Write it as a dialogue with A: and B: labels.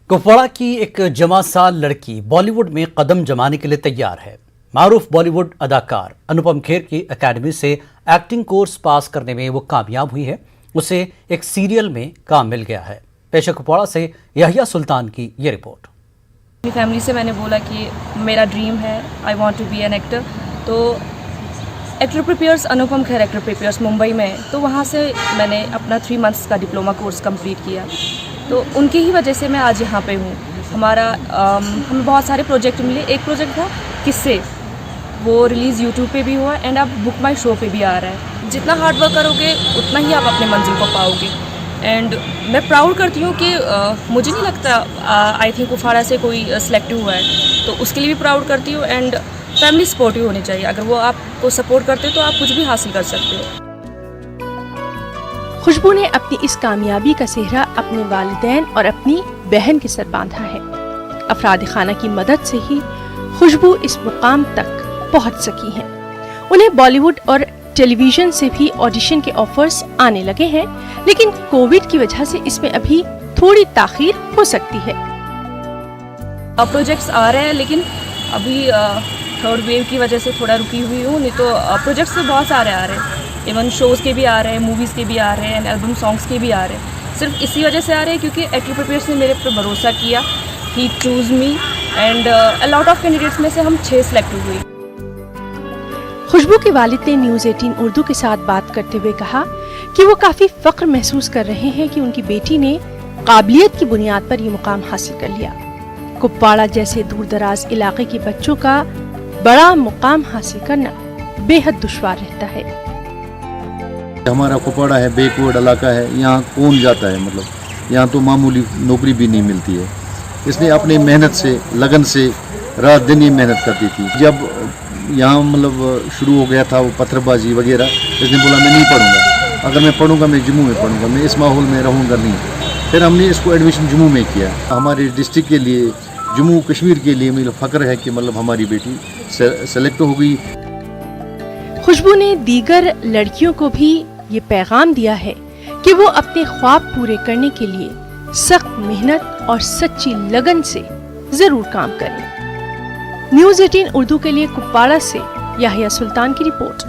A: कुपवाड़ा की एक जमा साल लड़की बॉलीवुड में कदम जमाने के लिए तैयार है। मारूफ बॉलीवुड अदाकार अनुपम खेर की एकेडमी से एक्टिंग कोर्स पास करने में वो कामयाब हुई है। उसे एक सीरियल में काम मिल गया है। पेश कुपवाड़ा से यहिया सुल्तान की ये रिपोर्ट।
B: अपनी फैमिली से मैंने बोला कि मेरा ड्रीम है, I want to be an actor. तो actor prepares Anupam Kher actor prepares Mumbai में, तो वहाँ से मैंने अपना 3 मंथ्स का डिप्लोमा कोर्स कंप्लीट किया। तो उनकी ही वजह से मैं आज यहाँ पे हूँ। हमें बहुत सारे प्रोजेक्ट मिले। एक प्रोजेक्ट था किस्से, वो रिलीज़ यूट्यूब पे भी हुआ एंड अब बुक माई शो पे भी आ रहा है। जितना हार्ड वर्क करोगे उतना ही आप अपने मंजिल को पाओगे। एंड मैं प्राउड करती हूँ कि मुझे नहीं लगता आई थिंक कुपवाड़ा से कोई सिलेक्टिव हुआ है, तो उसके लिए भी प्राउड करती हूँ। एंड फैमिली सपोर्टिव होनी चाहिए। अगर वो आपको सपोर्ट करते हो तो आप कुछ भी हासिल कर सकते हो।
C: खुशबू ने अपनी इस कामयाबी का सेहरा अपने वालिदैन और अपनी बहन के सर बांधा है। अफराद खाना की मदद से ही खुशबू इस मुकाम तक पहुंच सकी हैं। उन्हें बॉलीवुड और टेलीविजन से भी ऑडिशन के ऑफर्स आने लगे हैं, लेकिन कोविड की वजह से इसमें अभी थोड़ी ताखीर हो सकती है।
B: अब प्रोजेक्ट्स आ रहे हैं, लेकिन अभी थर्ड वेव की वजह से थोड़ा रुकी हुई हूँ। नहीं तो प्रोजेक्ट्स तो बहुत सारे आ रहे हैं। इवन शोज़ के भी आ रहे हैं, मूवीज़ के भी आ रहे हैं, एल्बम सॉन्ग्स के भी आ रहे हैं। सिर्फ इसी वजह से आ रहे हैं क्योंकि एक्टर प्रिपेयर्स ने मेरे पर भरोसा किया। He choose me and a lot of candidates में से हम 6 सेलेक्ट हुए।
C: खुशबू के वालिद ने न्यूज़ 18 उर्दू के साथ बात करते हुए कहा कि वो काफी फख्र महसूस कर रहे हैं कि उनकी बेटी ने काबिलियत की बुनियाद पर ये मुकाम हासिल कर लिया। कुपवाड़ा जैसे दूर दराज इलाके के बच्चों का बड़ा मुकाम हासिल करना बेहद दुश्वार रहता है।
D: हमारा कुपवाड़ा है, बैकवर्ड इलाका है, यहाँ कौन जाता है, मतलब यहाँ तो मामूली नौकरी भी नहीं मिलती है। इसने अपनी मेहनत से, लगन से रात दिन ही मेहनत करती थी। जब यहाँ मतलब शुरू हो गया था वो पत्थरबाजी वगैरह, इसने बोला मैं नहीं पढ़ूंगा, अगर मैं पढ़ूंगा मैं जम्मू में पढ़ूंगा, मैं इस माहौल में रहूंगा नहीं। फिर हमने इसको एडमिशन जम्मू में किया। हमारे डिस्ट्रिक्ट के लिए, जम्मू कश्मीर के लिए मुझे फ़ख्र है कि मतलब हमारी बेटी सेलेक्ट हो गई।
C: खुशबू ने दीगर लड़कियों को भी ये पैगाम दिया है कि वो अपने ख्वाब पूरे करने के लिए सख्त मेहनत और सच्ची लगन से जरूर काम करें। न्यूज़ 18 उर्दू के लिए कुपवाड़ा से यहिया सुल्तान की रिपोर्ट।